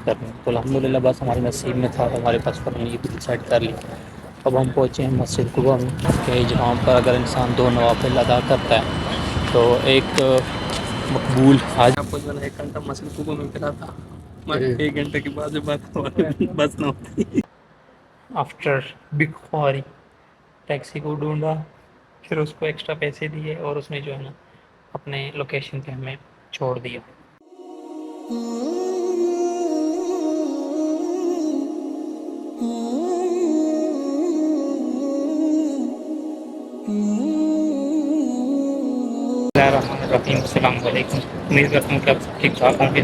کرنی ہے۔ تو الحمدللہ بس ہمارے نصیب میں تھا، ہمارے پاس پر عید سیٹ کر لی۔ اب ہم پہنچے ہیں مسجد قباء میں کہ جہاں پر اگر انسان دو نوافل ادا کرتا ہے تو ایک مقبول حاج آپ کو جو ہے 1 گھنٹہ مسجد قباء میں پھرا تھا، 1 گھنٹے کے بعد بس نہ ہوتی۔ آفٹر بگ خواری ٹیکسی کو ڈھونڈا، پھر اس کو ایکسٹرا پیسے دیے اور اس نے جو ہے نا اپنے لوکیشن پہ ہمیں چھوڑ دیا۔ السلام علیکم، امید کرتا ہوں کہ آپ سب ٹھیک ٹھاک ہوں گے۔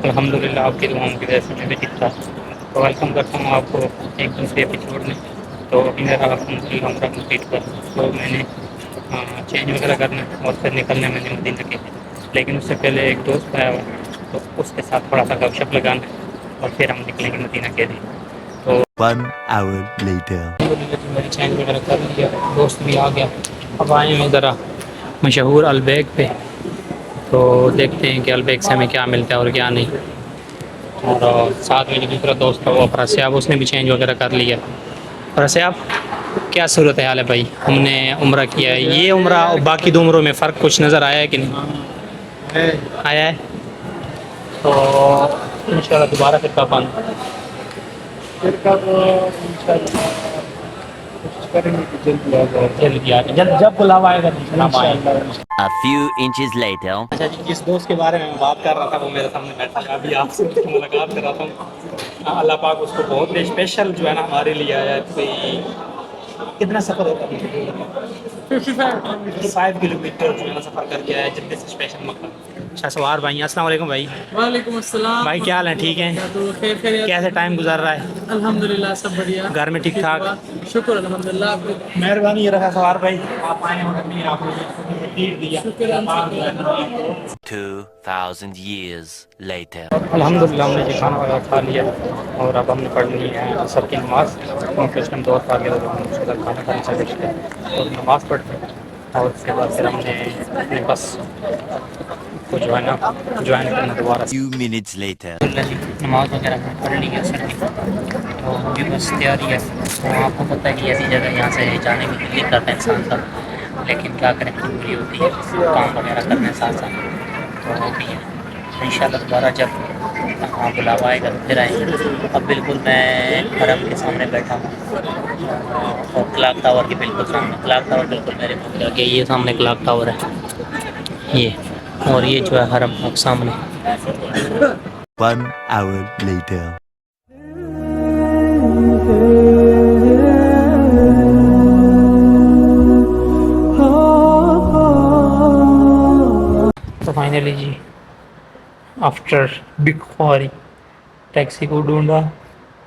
الحمدللہ آپ کی دعاؤں کی وجہ سے میں بھی ٹھیک ٹھاک ہوں۔ تو ویلکم کرتا ہوں آپ کو ایک دوسرے ایپیسوڈ میں۔ تو ابھی میرا الحمدللہ عمرہ کمپلیٹ کر، تو میں نے چینج وغیرہ کرنا اور پھر نکلنے میں نے مدینہ کے، لیکن اس سے پہلے ایک دوست آیا ہوا تو اس کے ساتھ تھوڑا سا گپ شپ لگانا اور پھر ہم نکلیں گے مدینہ کے لیے۔ تو 1 hour later. میری چینج وغیرہ کر لیا، دوست بھی آ گیا۔ اب آئے ہیں ذرا مشہور البیک پہ، تو دیکھتے ہیں کہ البیک سے ہمیں کیا ملتا ہے اور کیا نہیں۔ اور ساتھ میں جو دوسرا دوست تھا وہ افراسیاب، اس نے بھی چینج وغیرہ کر لیا۔ افراسیاب کیا صورت حال ہے بھائی؟ ہم نے عمرہ کیا ہے، یہ عمرہ اور باقی 2 عمروں میں فرق کچھ نظر آیا ہے کہ نہیں آیا ہے؟ تو انشاءاللہ دوبارہ پھر کب آنا؟ پھر کب انشاءاللہ کوشش کریں گے کہ جلدی آ جائے، جلدی آ جائے، جب بلاوا آئے گا انشاءاللہ۔ A few inches later. اچھا جی، جس دوست کے بارے میں بات کر رہا تھا وہ میرے سامنے بیٹھا ہے، ابھی آپ سے اس کی ملاقات کر رہا تھا۔ اللہ پاک اس کو بہت اسپیشل جو ہے نا ہمارے لیے آیا ہے۔ کوئی کتنا سفر ہوتا ہے؟ 55 کلومیٹر جو ہے نا سفر کر کے آیا ہے جلدی سے اسپیشل مقام۔ اچھا سوار بھائی، السلام علیکم بھائی۔ وعلیکم السلام بھائی کیا حال ہے؟ ٹھیک ہیں؟ خیر خیریت؟ کیسے ٹائم گزر رہا ہے؟ الحمدللہ سب بڑھیا، گھر میں ٹھیک ٹھاک؟ شکر الحمدللہ۔ آپ کو مہربانی یہ رہا سوار بھائی، آپ آئے ہیں اپنی آپ کو دیا۔ 2000 years later. الحمدللہ ہم نے جی کھانا وغیرہ کھا لیا اور اب ہم نے پڑھ لی ہے عصر کی نماز، کیونکہ اس ٹائم دوست آ گیا تو ہم اس کے ساتھ کھانا کھانے سے بیٹھتے اور نماز پڑھتے ہیں، اور اس کے بعد پھر ہم نے اپنے بس کو جو ہے نا جوائن کرنا دوبارہ سے۔ Few minutes later. نماز وغیرہ پڑھ لی ہے عصر کی، تو ابھی بس تیاری ہے۔ تو آپ کو پتہ ہے کہ ایسی جگہ یہاں سے جانے کی دل کرتا ہے انسان کا، لیکن کیا کریں مجبوری ہوتی ہے، کام وغیرہ کرنے ساتھ ساتھ تو وہ بھی ہے۔ انشاءاللہ دوبارہ جب بلاوا آئے گا تو پھر آئیں گے۔ اب بالکل میں حرم کے سامنے بیٹھا ہوں اور کلاک ٹاور کے بالکل سامنے، کلاک ٹاور بالکل میرے منہ کے آگے، یہ سامنے کلاک ٹاور ہے یہ، اور یہ جو ہے حرم کے سامنے۔ 1 hour later. تو فائنلی جی آفٹر بگ خواری ٹیکسی کو ڈھونڈا،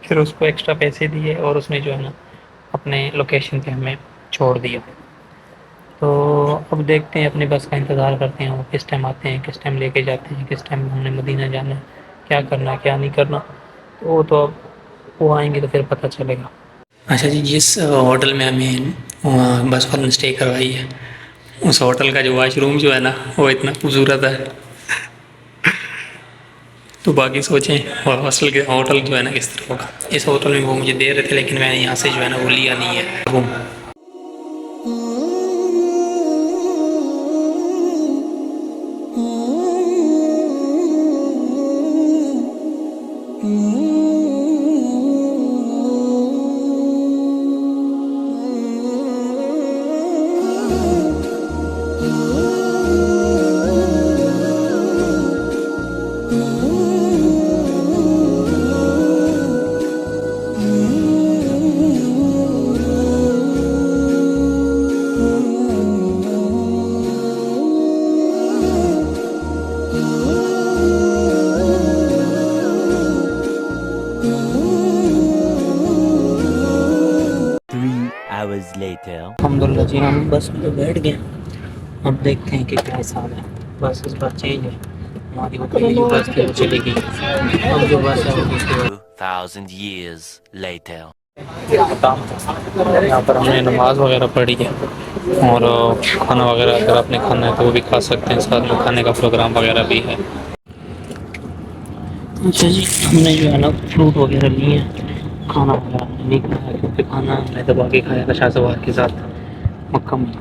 پھر اس کو ایکسٹرا پیسے دیے اور اس نے جو ہے نا اپنے لوکیشن پہ ہمیں چھوڑ دیا۔ تو اب دیکھتے ہیں، اپنے بس کا انتظار کرتے ہیں وہ کس ٹائم آتے ہیں، کس ٹائم لے کے جاتے ہیں، کس ٹائم ہم نے مدینہ جانا ہے، کیا کرنا ہے کیا نہیں کرنا، تو وہ تو اب وہ آئیں گے تو پھر پتہ چلے گا۔ اچھا جی، جس ہوٹل میں ہمیں بس والوں نے اسٹے کروائی ہے، اس ہوٹل کا جو واش روم جو ہے نا وہ اتنا خوبصورت ہے، تو باقی سوچیں اور اصل کے ہوٹل جو ہے نا کس طرح ہوگا۔ اس ہوٹل میں وہ مجھے دے رہے تھے لیکن میں نے یہاں سے جو ہے نا وہ لیا نہیں ہے روم۔ Hours later. الحمدللہ جی ہم بس میں بیٹھ گئے، اب دیکھتے ہیں کہ کیا حساب ہے۔ بس اس بار چینج ہے، ہماری وہ پہلی جو بس تھی وہ چلے گئی، اب جو بس ہے وہ دوسری 2000 years later. یہاں پر ہم نے نماز وغیرہ پڑھی ہے اور کھانا وغیرہ اگر آپ نے کھانا ہے تو وہ بھی کھا سکتے ہیں، ساتھ میں کھانے کا پروگرام وغیرہ بھی ہے۔ اچھا جی، ہم نے جو ہے نا فروٹ وغیرہ لیے ہیں، کھانا وغیرہ ہم نے نہیں کھایا کیونکہ کھانا ہم نے دبا کے کھایا تھا شاہ سوار کے ساتھ مکہ میں،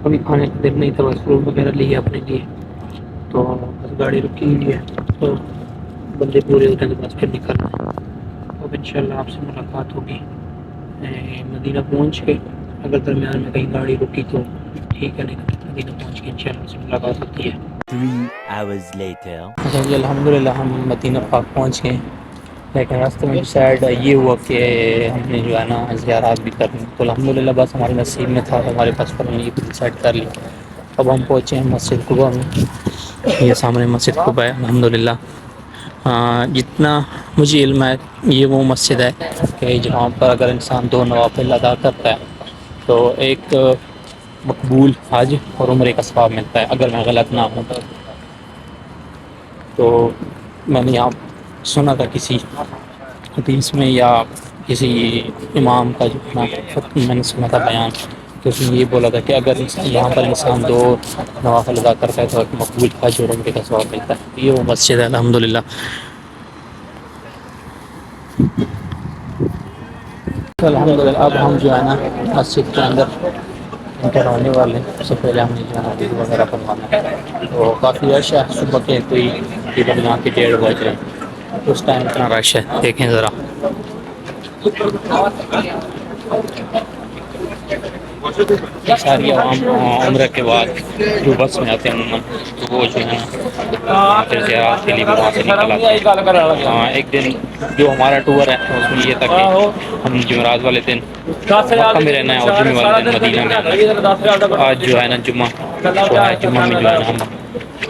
ابھی کھانے کا دل نہیں تھا، بس فروٹ وغیرہ لیے اپنے لیے، تو بس گاڑی رکی ہوئی ہے، تو بندے پورے ہوتے ہیں تو بس پھر نکلنا ہے، اب ان شاء اللہ آپ سے ملاقات ہوگی مدینہ پہنچ کے، اگر درمیان میں کہیں گاڑی رکی تو ٹھیک ہے، نہیں تو مدینہ پہنچ کے ان شاء اللہ آپ سے ملاقات ہوتی ہے۔ 3 hours later. اچھا جی، الحمد للہ ہم مدینہ پاک پہنچ گئے، لیکن راستے میں شاید یہ ہوا کہ ہم نے جو ہے نا زیارات بھی کرنی، تو الحمد للہ بس ہمارے نصیب میں تھا، ہمارے پاس پر یہ ڈیسائڈ کر لی۔ اب ہم پہنچے ہیں مسجد قباء میں، یہ سامنے مسجد قباء ہے الحمد للہ۔ جتنا مجھے علم ہے یہ وہ مسجد ہے کہ جہاں پر اگر انسان 2 نوافل ادا کرتا ہے تو ایک مقبول حج اور عمرے کا ثواب ملتا ہے، اگر میں غلط نہ ہوں تو میں نے یہاں سنا تھا کسی حدیث میں یا کسی امام کا جو میں نے سنا تھا بیان، کہ اس نے یہ بولا تھا کہ اگر یہاں پر انسان 2 نوافل ادا کرتا ہے تو ایک مقبول حج اور عمرے کا ثواب ملتا ہے، یہ وہ مسجد ہے الحمد للہ۔ تو الحمد للہ اب ہم جو ہے نا مسجد کے اندر انٹر ہونے والے ہیں، سب سے پہلے ہم نے جو ہے نا وضو وغیرہ بنوانا ہے، تو کافی رش ہے، صبح کے کوئی تقریباً یہاں کے 1:30 بج رہے ہیں، اس ٹائم اتنا رش ہے دیکھیں ذرا۔ ساری عوام عمرہ کے بعد جو بس میں آتے ہیں عموماً تو وہ جو ہے نا پھر زیارات کے لیے بھی وہاں سے نکل آتے ہیں۔ ایک دن جو ہمارا ٹور ہے اس میں یہ تھا کہ ہم جمعرات والے دن مکہ میں رہنا ہے اور جمعے والے دن مدینہ میں آنا ہے۔ آج جو ہے نا جمعہ تو ہے، جمعہ میں جو ہے نا ہم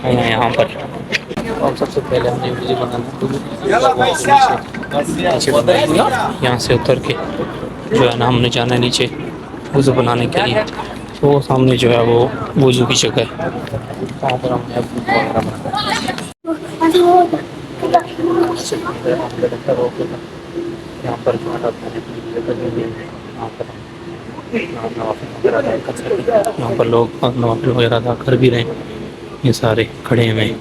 آئے ہیں یہاں پر، اور سب سے پہلے ہم نے وضو بنانا یہاں سے اتر کے جو ہے نا ہم نے جانا ہے نیچے وضو بنانے کے لیے، تو وہ سامنے جو ہے وہ وضو کی جگہ ہے، وہاں پر ہم نے وضو وغیرہ بنایا۔ یہاں پر جو ہے یہاں پر نوافل وغیرہ ادا کر سکتے ہیں، یہاں پر لوگ نوافل وغیرہ ادا کر بھی رہے ہیں، یہ سارے کھڑے ہوئے ہیں۔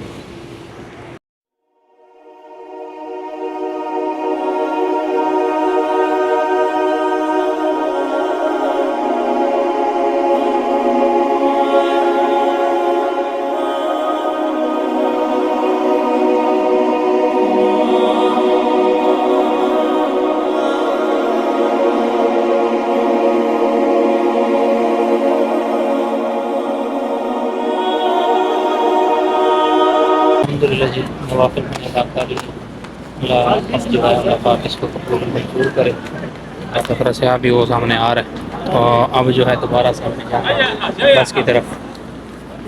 الحمدللہ جی، نوافل میں ادا کر لی، اللہ پاک اس کو قبول منظور کرے۔ سفر سے ابھی وہ سامنے آ رہا ہے، اور اب جو ہے دوبارہ سے ہمیں جانا ہے بس کی طرف،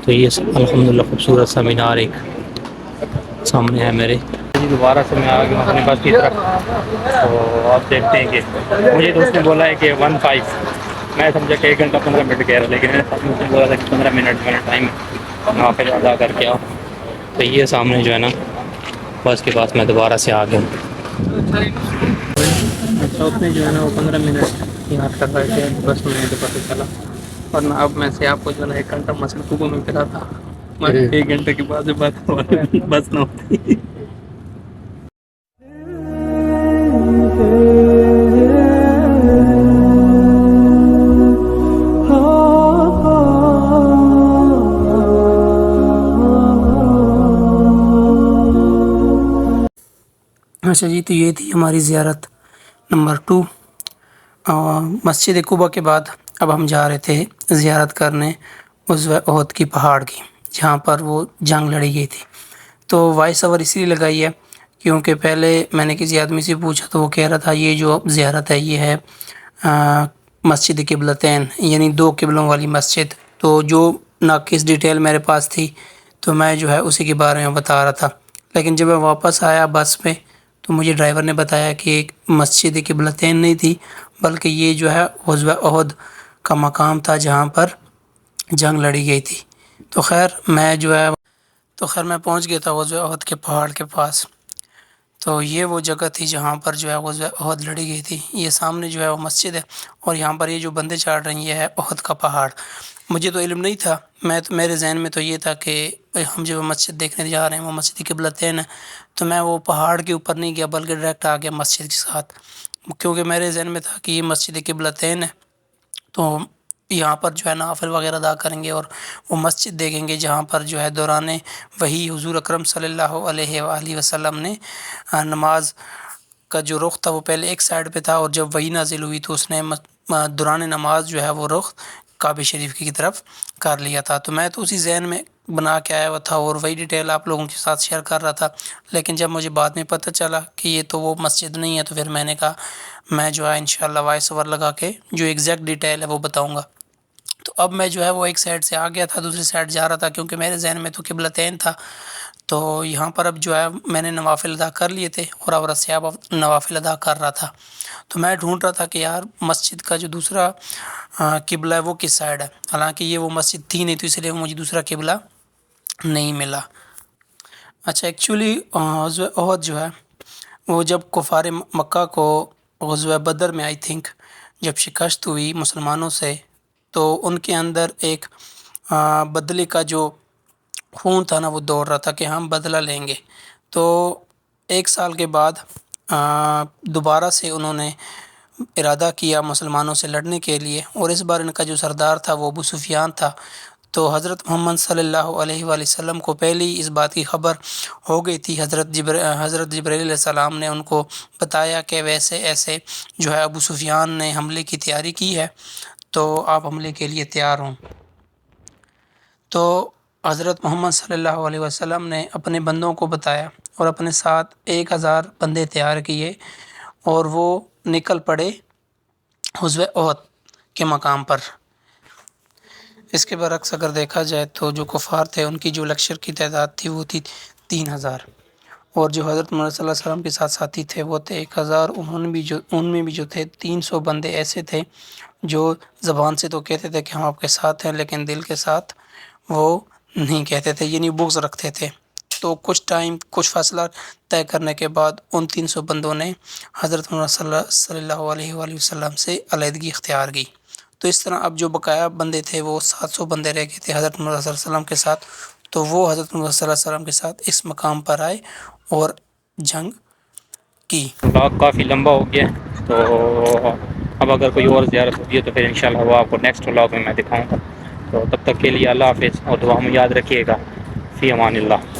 تو یہ الحمدللہ خوبصورت سا مینار ایک سامنے ہے میرے جی۔ دوبارہ سے میں آ گیا ہوں اپنے بس کی طرف، تو آپ دیکھتے ہیں کہ مجھے تو اس نے بولا ہے کہ 15، میں سمجھا کہ 1 گھنٹہ 15 منٹ کہہ رہا، لیکن نے بولا تھا کہ 15 منٹ میں ٹائم نوافل ادا کر کے آؤ، تو یہ سامنے جو ہے نا بس کے پاس میں دوبارہ سے آ گیا ہوں۔ اچھا اس نے جو ہے نا وہ 15 منٹ یاد کر رہا ہے بس میں تو پتہ چلا، ورنہ اب میں سے آپ کو جو ہے نا 1 گھنٹہ مسجد قباء میں پھرا تھا، 1 گھنٹے کے بعد بس نہ ہوتی۔ اچھا جی، تو یہ تھی ہماری زیارت نمبر 2 مسجد قباء کے بعد اب ہم جا رہے تھے زیارت کرنے غزوہ احد کی پہاڑ کی، جہاں پر وہ جنگ لڑی گئی تھی۔ تو وائس اوور اسی لیے لگائی ہے کیونکہ پہلے میں نے کسی آدمی سے پوچھا تو وہ کہہ رہا تھا یہ جو زیارت ہے یہ ہے مسجد قبلتین، یعنی 2 قبلوں والی مسجد، تو جو ناقص ڈیٹیل میرے پاس تھی تو میں جو ہے اسی کے بارے میں بتا رہا تھا، لیکن جب میں واپس آیا بس پہ تو مجھے ڈرائیور نے بتایا کہ ایک مسجد قبلتین نہیں تھی، بلکہ یہ جو ہے غزوہ احد کا مقام تھا جہاں پر جنگ لڑی گئی تھی۔ تو خیر میں پہنچ گیا تھا غزوہ احد کے پہاڑ کے پاس، تو یہ وہ جگہ تھی جہاں پر جو ہے غزوہ احد لڑی گئی تھی۔ یہ سامنے جو ہے وہ مسجد ہے، اور یہاں پر یہ جو بندے چڑھ رہے ہیں یہ ہے احد کا پہاڑ، مجھے تو علم نہیں تھا، میرے ذہن میں تو یہ تھا کہ ہم جو مسجد دیکھنے جا رہے ہیں وہ مسجد قبلتین ہے، تو میں وہ پہاڑ کے اوپر نہیں گیا بلکہ ڈائریکٹ آ گیا مسجد کے ساتھ، کیونکہ میرے ذہن میں تھا کہ یہ مسجد قبلتین ہے، تو یہاں پر جو ہے نوافل وغیرہ ادا کریں گے اور وہ مسجد دیکھیں گے جہاں پر جو ہے دوران وہی حضور اکرم صلی اللہ علیہ وآلہ وسلم نے نماز کا جو رخ تھا وہ پہلے ایک سائڈ پہ تھا، اور جب وہی نازل ہوئی تو اس نے دوران نماز جو ہے وہ رخ کعبہ شریف کی طرف کر لیا تھا۔ تو میں تو اسی ذہن میں بنا کے آیا ہوا تھا اور وہی ڈیٹیل آپ لوگوں کے ساتھ شیئر کر رہا تھا، لیکن جب مجھے بعد میں پتہ چلا کہ یہ تو وہ مسجد نہیں ہے تو پھر میں نے کہا میں جو ہے انشاءاللہ وائس اوور لگا کے جو ایگزیکٹ ڈیٹیل ہے وہ بتاؤں گا۔ تو اب میں جو ہے وہ ایک سائڈ سے آ گیا تھا، دوسری سائڈ جا رہا تھا، کیونکہ میرے ذہن میں تو قبلتین تھا، تو یہاں پر اب جو ہے میں نے نوافل ادا کر لیے تھے اور عورت سے اب نوافل ادا کر رہا تھا، تو میں ڈھونڈ رہا تھا کہ یار مسجد کا جو دوسرا قبلہ ہے وہ کس سائڈ ہے، حالانکہ یہ وہ مسجد تھی نہیں تو اس لیے مجھے دوسرا قبلہ نہیں ملا۔ اچھا ایکچولی غزوہ احد جو ہے وہ جب کفار مکہ کو غزوہ بدر میں آئی تھنک جب شکست ہوئی مسلمانوں سے، تو ان کے اندر ایک بدلے کا جو خون تھا نا وہ دوڑ رہا تھا کہ ہم بدلہ لیں گے، تو ایک سال کے بعد دوبارہ سے انہوں نے ارادہ کیا مسلمانوں سے لڑنے کے لیے، اور اس بار ان کا جو سردار تھا وہ ابو سفیان تھا، تو حضرت محمد صلی اللہ علیہ وآلہ وسلم کو پہلے ہی اس بات کی خبر ہو گئی تھی، حضرت جبرائیل علیہ السلام نے ان کو بتایا کہ ویسے ایسے جو ہے ابو سفیان نے حملے کی تیاری کی ہے، تو آپ حملے کے لیے تیار ہوں۔ تو حضرت محمد صلی اللہ علیہ وسلم نے اپنے بندوں کو بتایا اور اپنے ساتھ 1000 بندے تیار کیے اور وہ نکل پڑے غزوہ احد کے مقام پر۔ اس کے برعکس اگر دیکھا جائے تو جو کفار تھے ان کی جو لشکر کی تعداد تھی وہ تھی 3000، اور جو حضرت محمد صلی اللہ علیہ وسلم کے ساتھ ساتھی تھے وہ تھے 1000، ان میں بھی جو تھے 300 بندے ایسے تھے جو زبان سے تو کہتے تھے کہ ہم آپ کے ساتھ ہیں، لیکن دل کے ساتھ وہ نہیں کہتے تھے، یعنی بغض رکھتے تھے۔ تو کچھ فاصلہ طے کرنے کے بعد ان 300 بندوں نے حضرت محمد صلی اللہ علیہ وآلہ وسلم سے علیحدگی اختیار کی، تو اس طرح اب جو بقایا بندے تھے وہ 700 بندے رہ گئے تھے حضرت محمد صلی اللہ علیہ وسلم کے ساتھ، تو وہ حضرت محمد صلی اللہ علیہ وسلم کے ساتھ اس مقام پر آئے اور جنگ کی۔ بلاگ کافی لمبا ہو گیا تو اب اگر کوئی اور زیارت ہوتی ہے تو پھر انشاءاللہ وہ آپ کو نیکسٹ ولاگ میں دکھاؤں گا، تو تب تک کے لیے اللہ حافظ، اور دعا میں یاد رکھیے گا، فی امان اللہ۔